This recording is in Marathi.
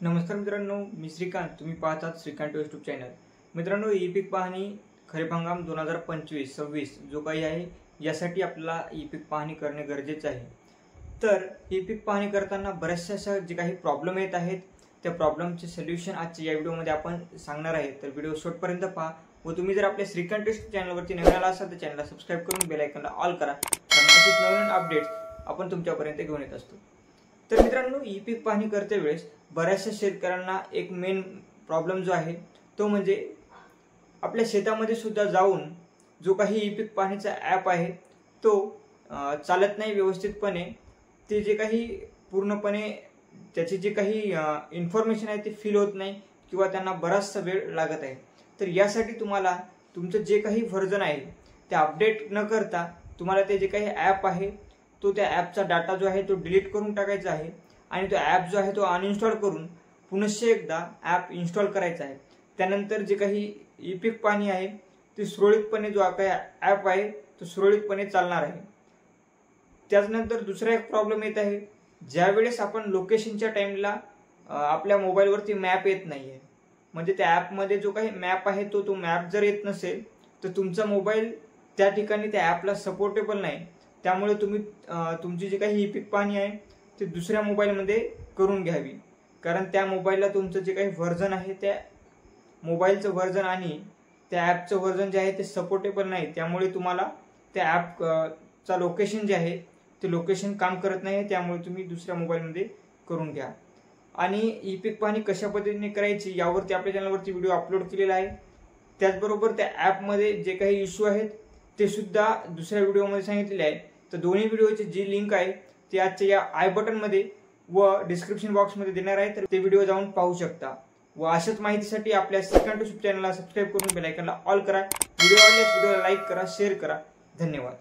नमस्कार मित्रांनो, मी श्रीकांत. तुम्ही पाहतात श्रीकांत यूट्यूब चॅनल. मित्रांनो, ई पीक पाहणी खरीप हंगाम 2025-26 जो काही आहे यासाठी आपल्याला ई पीक पाहणी करणे गरजेचे आहे. तर ई पीक पाहणी करताना बऱ्याचशा अशा जे काही प्रॉब्लेम येत आहेत त्या प्रॉब्लेमचे सोल्युशन आजच्या या व्हिडिओमध्ये आपण सांगणार आहे. तर व्हिडिओ शेवटपर्यंत पहा व तुम्ही जर आपल्या श्रीकांत यूट्यूब चॅनलवरती नवीन आला असाल तर चॅनलला सबस्क्राइब करून बेल आयकॉनला ऑल करा, कारण अशीच नवीन अपडेट्स आपण तुमच्यापर्यंत घेऊन येत असतो. तर मित्रांनो, ई पीक पाहणी करते वेळेस बऱ्याचशा शेतकऱ्यांना एक मेन प्रॉब्लेम जो आहे तो म्हणजे आपल्या शेतामध्ये सुद्धा जाऊन जो काही ई पीक पाहणीचा ॲप आहे तो चालत नाही व्यवस्थितपणे. ते जे काही पूर्णपणे त्याची जे काही इन्फॉर्मेशन आहे ते फिल होत नाही किंवा त्यांना बराचसा वेळ लागत आहे. तर यासाठी तुम्हाला तुमचं जे काही व्हर्जन आहे ते अपडेट न करता तुम्हाला ते जे काही ॲप आहे तो त्या ॲपचा डाटा जो आहे तो डिलीट करून टाकायचा आहे आणि तो ॲप जो आहे तो अनइन्स्टॉल करून पुनश्च एकदा ॲप इन्स्टॉल करायचा आहे. त्यानंतर जे काही ई पीक पाहणी आहे ते सुरळीतपणे जो काही ॲप आहे तो सुरळीतपणे चालणार आहे. त्यानंतर दुसरा एक प्रॉब्लेम येत आहे, ज्यावेळेस आपण लोकेशनच्या टाइमला आपल्या मोबाईलवरती मॅप येत नाही आहे, म्हणजे त्या ॲपमध्ये जो काही मॅप आहे तो मॅप जर येत नसेल तर तुमचा मोबाईल त्या ठिकाणी त्या ॲपला सपोर्टेबल नाही. त्यामुळे तुम्ही तुमची जी काही ई पीक पाहणी आहे ते दुसऱ्या मोबाईलमध्ये करून घ्यावी, कारण त्या मोबाईलला तुमचं जे काही व्हर्जन आहे त्या मोबाईलचं व्हर्जन आणि त्या ॲपचं व्हर्जन जे आहे ते सपोर्टेबल नाही. त्यामुळे तुम्हाला त्या ॲपचा लोकेशन जे आहे ते लोकेशन काम करत नाही. त्यामुळे तुम्ही दुसऱ्या मोबाईलमध्ये करून घ्या. आणि ई पीक पाहणी कशा पद्धतीने करायची यावरती आपल्या चॅनलवरती व्हिडिओ अपलोड केलेला आहे. त्याचबरोबर त्या ॲपमध्ये जे काही इश्यू आहेत ते सुद्धा दुसऱ्या व्हिडिओमध्ये सांगितलेले आहे. तर दोन्ही व्हिडिओची जी लिंक आहे ती आजच्या या आय बटनमध्ये व डिस्क्रिप्शन बॉक्समध्ये देणार आहे, तर ते व्हिडिओ जाऊन पाहू शकता. व अशाच माहितीसाठी आपल्या श्रीकांत यूट्यूब चॅनलला सबस्क्राइब करून बेल आयकॉनला ऑल करा. व्हिडिओ आवडल्यास व्हिडिओला लाईक करा, शेअर करा. धन्यवाद.